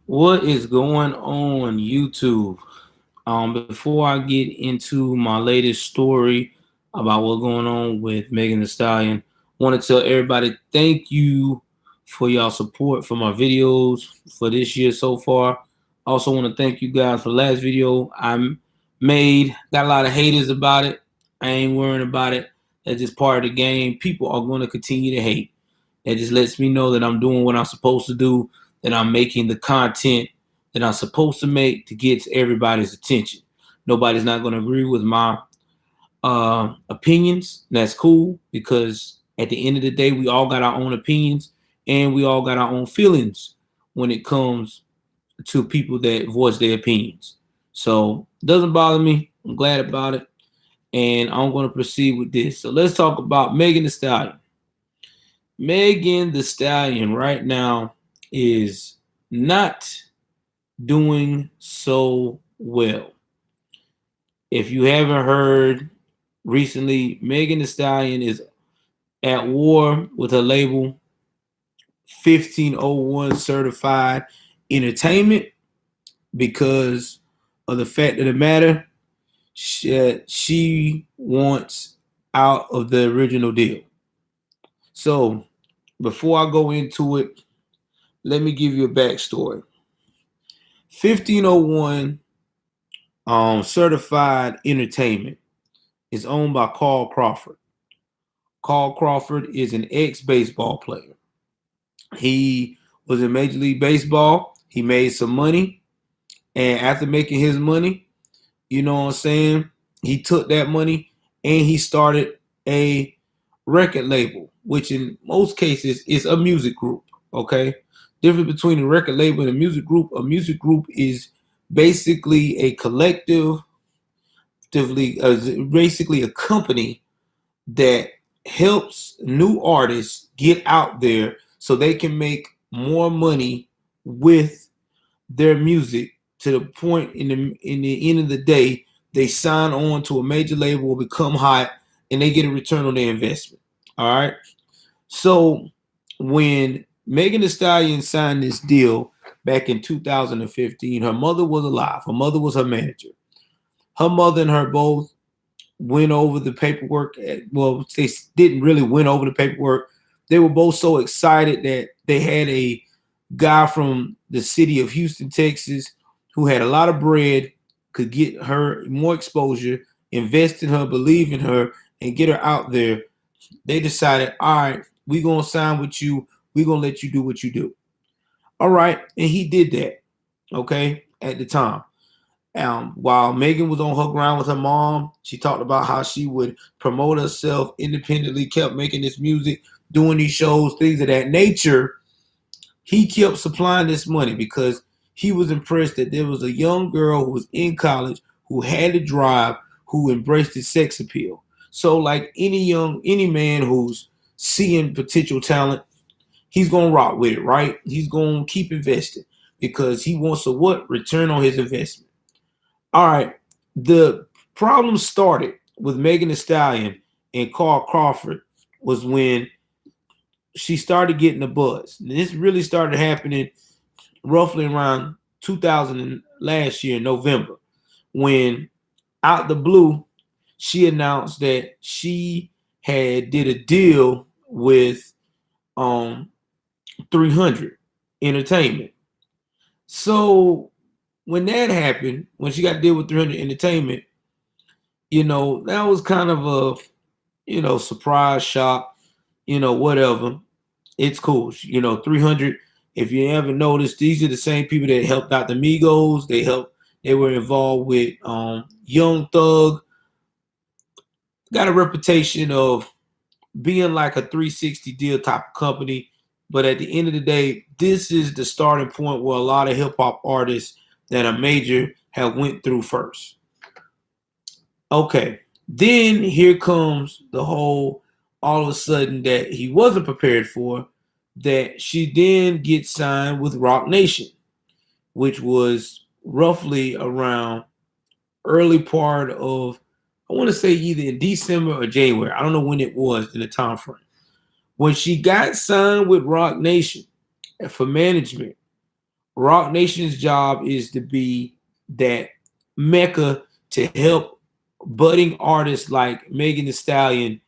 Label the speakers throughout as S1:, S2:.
S1: What is going on YouTube? Before I get into my latest story about what's going on with Megan Thee Stallion, I want to tell everybody thank you for y'all support for my videos for this year so far. I also want to thank you guys for the last video I made. Got a lot of haters about it. I ain't worrying about it. That's just part of the game. People are going to continue to hate. That just lets me know that I'm doing what I'm supposed to do, that I'm making the content that I'm supposed to make to get everybody's attention. Nobody's not going to agree with my opinions. That's cool because at the end of the day, we all got our own opinions and we all got our own feelings when it comes to people that voice their opinions. So it doesn't bother me. I'm glad about it. And I'm going to proceed with this. So let's talk about Megan Thee Stallion. Megan Thee Stallion right now is not doing so well. If you haven't heard recently, Megan Thee Stallion is at war with her label 1501 Certified Entertainment because of the fact of the matter, she wants out of the original deal. So before I go into it, let me give you a backstory. 1501 Certified Entertainment is owned by Carl Crawford. Carl Crawford is an ex-baseball player. He was in Major League Baseball. He made some money. And after making his money, you know what I'm saying, he took that money and he started a record label, which in most cases is a music group, okay? Difference between a record label and a music group is basically a collective, basically a company that helps new artists get out there so they can make more money with their music to the point in the end of the day they sign on to a major label or become hot and they get a return on their investment. All right. So when Megan Thee Stallion signed this deal back in 2015, her mother was alive. Her mother was her manager. Her mother and her both went over the paperwork. Well, they didn't really went over the paperwork. They were both so excited that they had a guy from the city of Houston, Texas, who had a lot of bread, could get her more exposure, invest in her, believe in her, and get her out there. They decided, all right, we're going to sign with you. We're going to let you do what you do. All right. And he did that, okay, at the time. While Megan was on her grind with her mom, she talked about how she would promote herself independently, kept making this music, doing these shows, things of that nature. He kept supplying this money because he was impressed that there was a young girl who was in college who had a drive, who embraced his sex appeal. So, like any man who's seeing potential talent, he's gonna rock with it, right? He's gonna keep investing because he wants a what? Return on his investment. All right. The problem started with Megan Thee Stallion and Carl Crawford was when she started getting the buzz. This really started happening roughly around 2000 last year in November, when out the blue she announced that she had did a deal with 300 Entertainment. So when that happened, when she got to deal with 300 Entertainment, that was kind of a, surprise shock, whatever. It's cool. 300, if you ever noticed, these are the same people that helped out the Migos. They were involved with Young Thug. Got a reputation of being like a 360 deal type of company. But at the end of the day, this is the starting point where a lot of hip hop artists that are major have went through first. Okay. Then here comes the whole all of a sudden that he wasn't prepared for, that she then gets signed with Rock Nation, which was roughly around early part of, I want to say either in December or January. I don't know when it was in the time frame. When she got signed with Rock Nation for management, Rock Nation's job is to be that mecca to help budding artists like Megan Thee Stallion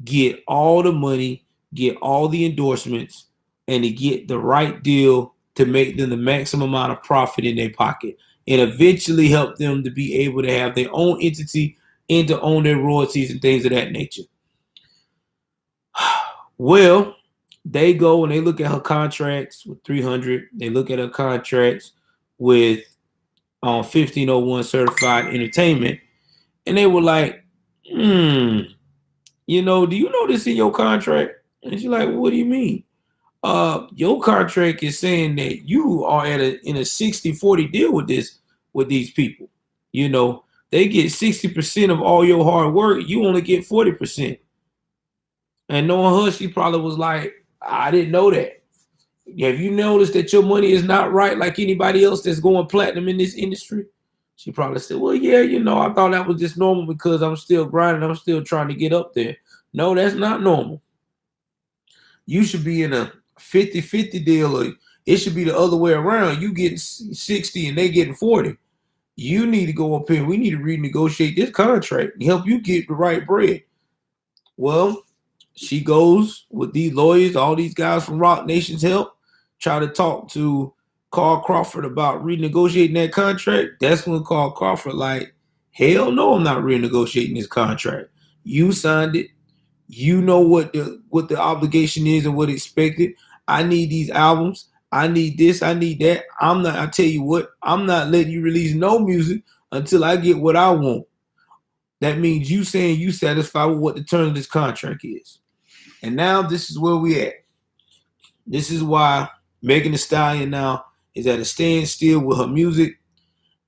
S1: get all the money, get all the endorsements, and to get the right deal to make them the maximum amount of profit in their pocket, and eventually help them to be able to have their own entity and to own their royalties and things of that nature. Well, they go and they look at her contracts with 300. They look at her contracts with 1501 certified entertainment, and they were like, do you know this in your contract? And she's like, what do you mean? Your contract is saying that you are in a 60-40 deal with these people. They get 60% of all your hard work, you only get 40%. And knowing her, she probably was like, I didn't know that. Have you noticed that your money is not right like anybody else that's going platinum in this industry? She probably said, well, yeah, I thought that was just normal because I'm still grinding. I'm still trying to get up there. No, that's not normal. You should be in a 50-50 deal, or it should be the other way around. You getting 60 and they getting 40. You need to go up here. We need to renegotiate this contract and help you get the right bread. Well, she goes with these lawyers, all these guys from Rock Nation's help, try to talk to Carl Crawford about renegotiating that contract. That's when Carl Crawford like, hell no, I'm not renegotiating this contract. You signed it. You know what the obligation is and what expected. I need these albums. I need this. I need that. I tell you what, I'm not letting you release no music until I get what I want. That means you saying you satisfied with what the terms of this contract is. And now this is where we at. This is why Megan Thee Stallion now is at a standstill with her music.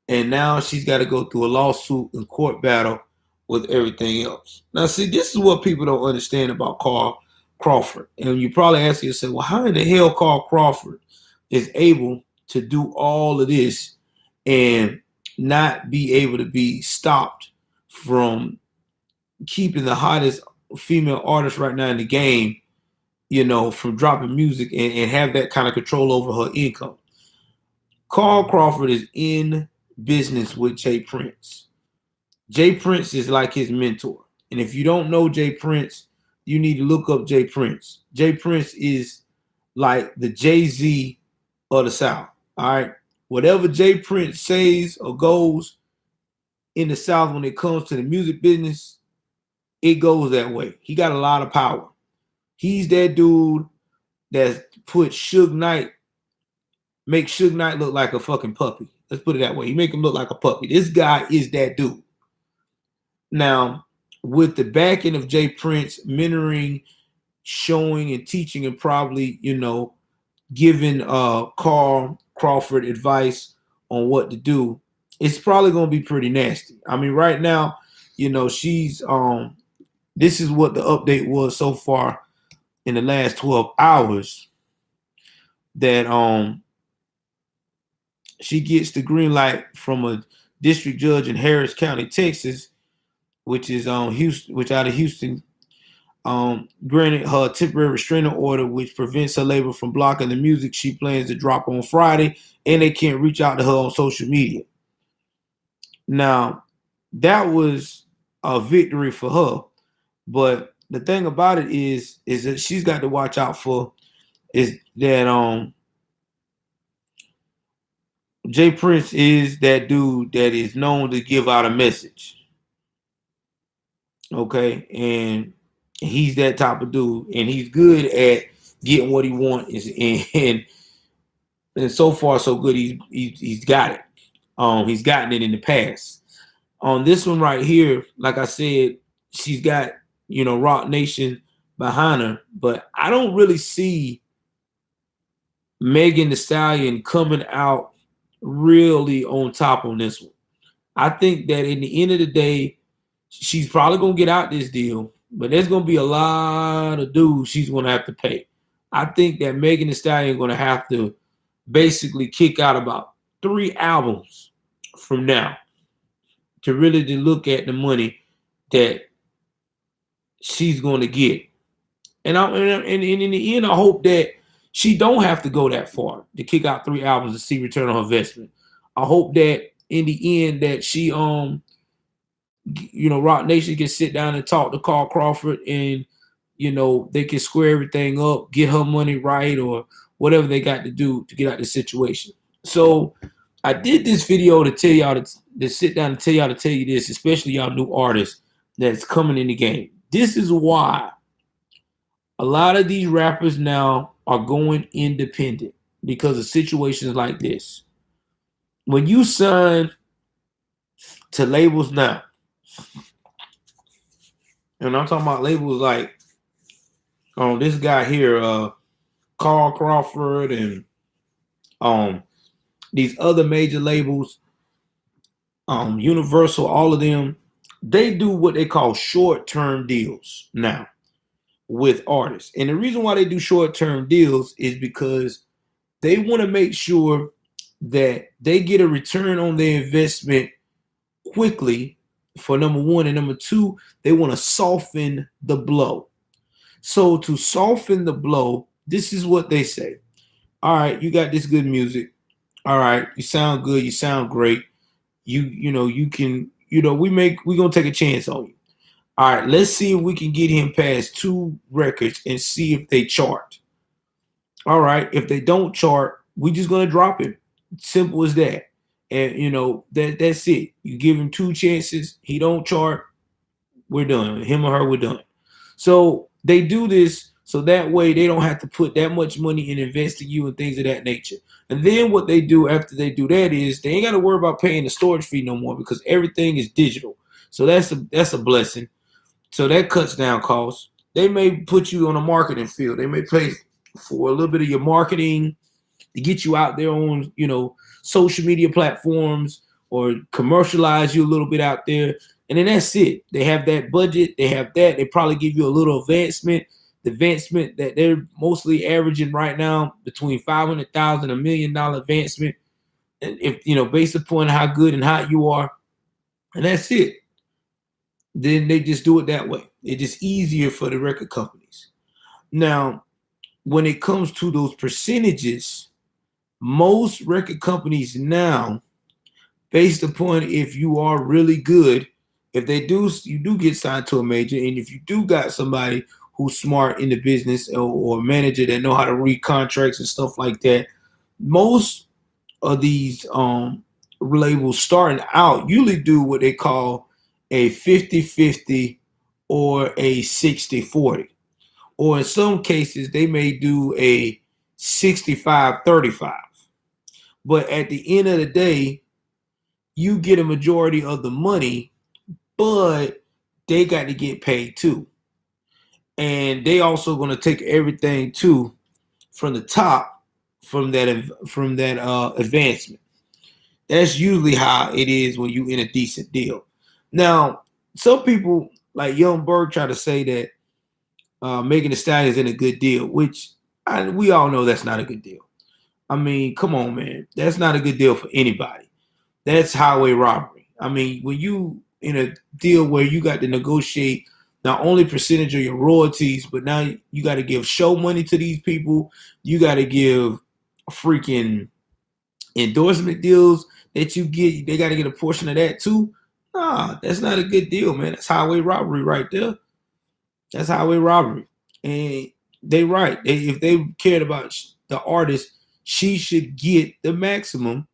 S1: And now she's got to go through a lawsuit and court battle with everything else. Now, see, this is what people don't understand about Carl Crawford. And you probably ask yourself, well, how in the hell Carl Crawford is able to do all of this and not be able to be stopped from keeping the hottest female artist right now in the game, from dropping music and have that kind of control over her income. Carl Crawford is in business with Jay Prince. Jay Prince is like his mentor. And if you don't know Jay Prince, you need to look up Jay Prince. Jay Prince is like the Jay-Z of the South. All right. Whatever Jay Prince says or goes in the South when it comes to the music business, it goes that way. He got a lot of power. He's that dude that put Suge Knight, make Suge Knight look like a fucking puppy. Let's put it that way. He make him look like a puppy. This guy is that dude. Now, with the backing of Jay Prince, mentoring, showing and teaching, and probably, giving Carl Crawford advice on what to do, it's probably going to be pretty nasty. I mean, right now, she's this is what the update was so far in the last 12 hours, that she gets the green light from a district judge in Harris County, Texas, which is Houston, which out of Houston, granted her a temporary restraining order, which prevents her label from blocking the music she plans to drop on Friday, and they can't reach out to her on social media. Now, that was a victory for her, but the thing about it is that she's got to watch out for is that Jay Prince is that dude that is known to give out a message. Okay, and he's that type of dude, and he's good at getting what he wants, and so far so good. He's got it. He's gotten it in the past. On this one right here, like I said, she's got Rock Nation behind her, but I don't really see Megan Thee Stallion coming out really on top on this one. I think that in the end of the day, she's probably going to get out this deal, but there's going to be a lot of dues she's going to have to pay. I think that Megan Thee Stallion is going to have to basically kick out about 3 albums from now to really to look at the money that she's going to get. And in the end, I hope that She don't have to go that far to kick out 3 albums to see return on her investment. I hope that in the end that she Rock Nation can sit down and talk to Carl Crawford, and they can square everything up, get her money right, or whatever they got to do to get out of the situation. So I did this video to tell y'all to sit down and tell you this, especially y'all new artists that's coming in the game. This is why a lot of these rappers now are going independent, because of situations like this. When you sign to labels now, and I'm talking about labels like this guy here, Carl Crawford, and these other major labels, Universal, all of them, they do what they call short-term deals now with artists. And the reason why they do short-term deals is because they want to make sure that they get a return on their investment quickly, for number one, and number two, they want to soften the blow. So to soften the blow, this is what they say. All right, you got this good music. All right, you sound good, you sound great. You can, we're gonna take a chance on you. All right, let's see if we can get him past 2 records and see if they chart. All right, if they don't chart, we just gonna drop him. Simple as that. And that's it. You give him 2 chances, he don't chart, we're done. Him or her, we're done. So they do this so that way they don't have to put that much money in investing you and things of that nature. And then what they do after they do that is they ain't got to worry about paying the storage fee no more, because everything is digital. So that's a blessing. So that cuts down costs. They may put you on a marketing field. They may pay for a little bit of your marketing to get you out there on, social media platforms, or commercialize you a little bit out there. And then that's it. They have that budget. They have that. They probably give you a little advancement. The advancement that they're mostly averaging right now between $500,000 $1 million advancement. And if based upon how good and hot you are, and that's it. Then they just do it that way. It's just easier for the record companies. Now, when it comes to those percentages, most record companies now, based upon if you are really good, if you do get signed to a major, and if you do got somebody who's smart in the business, or a manager that know how to read contracts and stuff like that, most of these labels starting out usually do what they call a 50-50 or a 60-40. Or in some cases, they may do a 65-35. But at the end of the day, you get a majority of the money, but they got to get paid too. And they also going to take everything too from the top, from that advancement. That's usually how it is when you in a decent deal. Now, some people like Young Berg try to say that Megan Thee Stallion is in a good deal, which we all know that's not a good deal. I mean, come on, man. That's not a good deal for anybody. That's highway robbery. I mean, when you in a deal where you got to negotiate not only percentage of your royalties, but now you got to give show money to these people. You got to give freaking endorsement deals that you get. They got to get a portion of that too. Nah, that's not a good deal, man. That's highway robbery right there. That's highway robbery. And they right. If they cared about the artist, she should get the maximum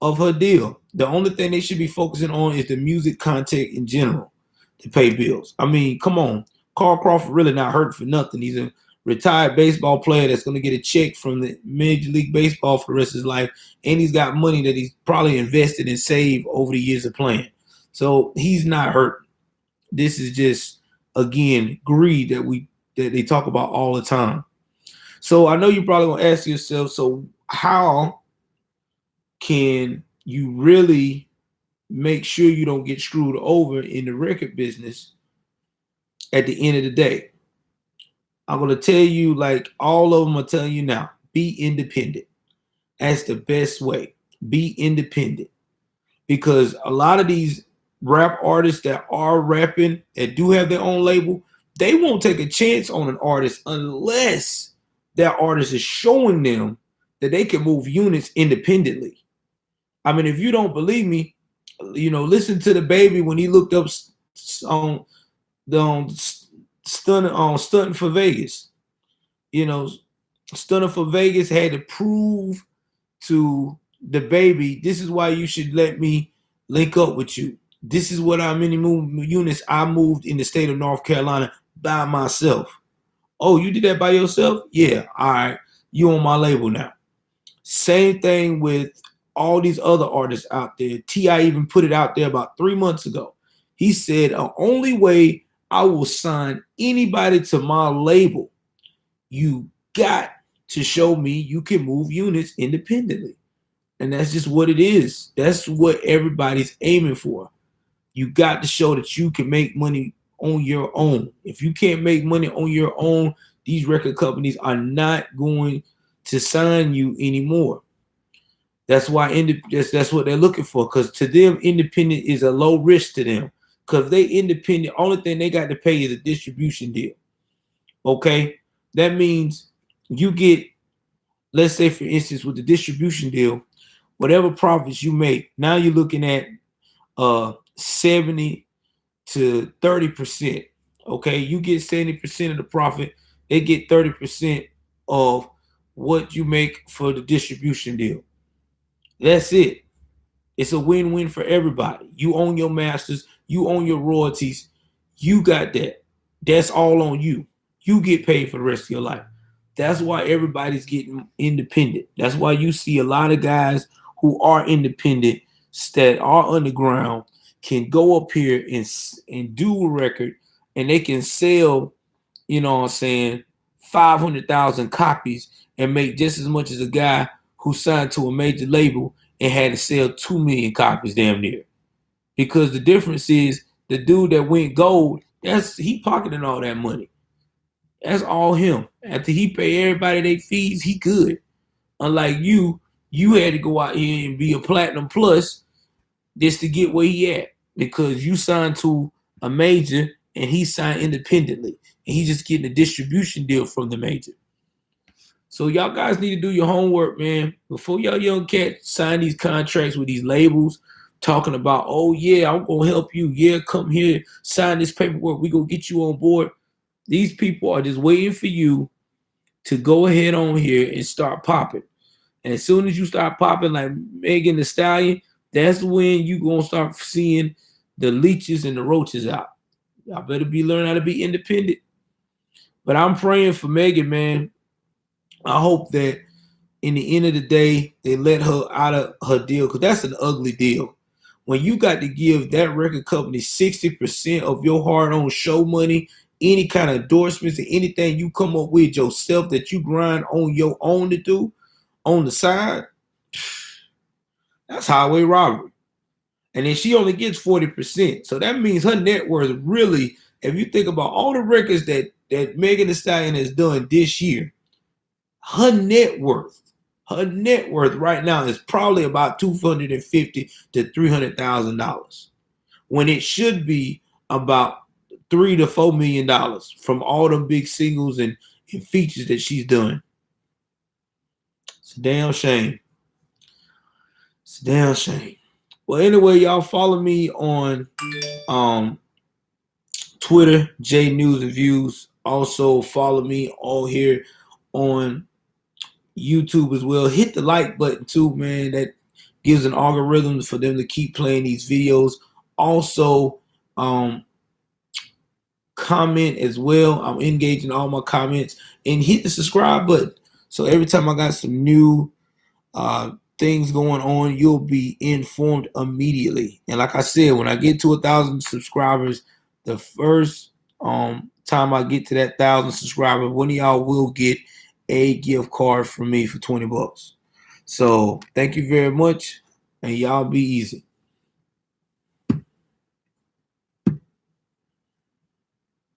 S1: of her deal. The only thing they should be focusing on is the music content in general to pay bills. I mean, come on. Carl Crawford really not hurting for nothing. He's a retired baseball player that's going to get a check from the Major League Baseball for the rest of his life. And he's got money that he's probably invested and saved over the years of playing. So he's not hurting. This is just, again, greed that they talk about all the time. So I know you're probably going to ask yourself, so how can you really make sure you don't get screwed over in the record business at the end of the day? I'm going to tell you, like all of them are telling you now, be independent. That's the best way. Be independent. Because a lot of these rap artists that are rapping, that do have their own label, they won't take a chance on an artist unless that artist is showing them that they can move units independently. I mean, if you don't believe me, listen to the baby when he looked up on the stunting for Vegas. You know, stunting for Vegas had to prove to the baby, this is why you should let me link up with you. This is what how many units I moved in the state of North Carolina by myself. Oh, you did that by yourself? Yeah. All right. You on my label now. Same thing with all these other artists out there. T.I. even put it out there about 3 months ago. He said, the only way I will sign anybody to my label, you got to show me you can move units independently. And that's just what it is. That's what everybody's aiming for. You got to show that you can make money on your own. If you can't make money on your own, these record companies are not going to sign you anymore. That's why that's what they're looking for. Because to them, independent is a low risk to them. Because they independent, only thing they got to pay is a distribution deal. Okay, that means you get, let's say for instance, with the distribution deal, whatever profits you make, now you're looking at 70 to 30%. Okay, you get 70% of the profit, they get 30% of what you make for the distribution deal. That's it. It's a win-win for everybody. You own your masters, you own your royalties, you got that. That's all on you. You get paid for the rest of your life. That's why everybody's getting independent. That's why you see a lot of guys who are independent, that are underground, can go up here and do a record, and they can sell, 500,000 copies and make just as much as a guy who signed to a major label and had to sell 2 million copies damn near. Because the difference is the dude that went gold, he pocketing all that money. That's all him. After he pay everybody their fees, he good. Unlike you had to go out here and be a platinum plus just to get where he at, because you signed to a major and he signed independently, and he's just getting a distribution deal from the major. So y'all guys need to do your homework, man, before y'all young cats sign these contracts with these labels talking about, oh yeah, I'm gonna help you. Yeah, come here, sign this paperwork. We gonna get you on board. These people are just waiting for you to go ahead on here and start popping. And as soon as you start popping like Megan Thee Stallion, that's when you gonna start seeing the leeches and the roaches out. Y'all better be learning how to be independent. But I'm praying for Megan, man. I hope that in the end of the day, they let her out of her deal, because that's an ugly deal. When you got to give that record company 60% of your hard-earned show money, any kind of endorsements and anything you come up with yourself that you grind on your own to do on the side, that's highway robbery. And then she only gets 40%. So that means her net worth really, if you think about all the records that Megan Thee Stallion has done this year, her net worth right now is probably about $250,000 to $300,000, when it should be about $3 to $4 million from all them big singles and features that she's done. It's a damn shame. It's a damn shame. Well, anyway, y'all follow me on Twitter, J News and Views. Also follow me all here on YouTube as well. Hit the like button too, man. That gives an algorithm for them to keep playing these videos. Also, comment as well. I'm engaging all my comments, and hit the subscribe button. So every time I got some new things going on, you'll be informed immediately. And like I said, when I get to 1,000 subscribers, the first time I get to that 1,000 subscribers, one of y'all will get a gift card from me for $20. So thank you very much, and y'all be easy.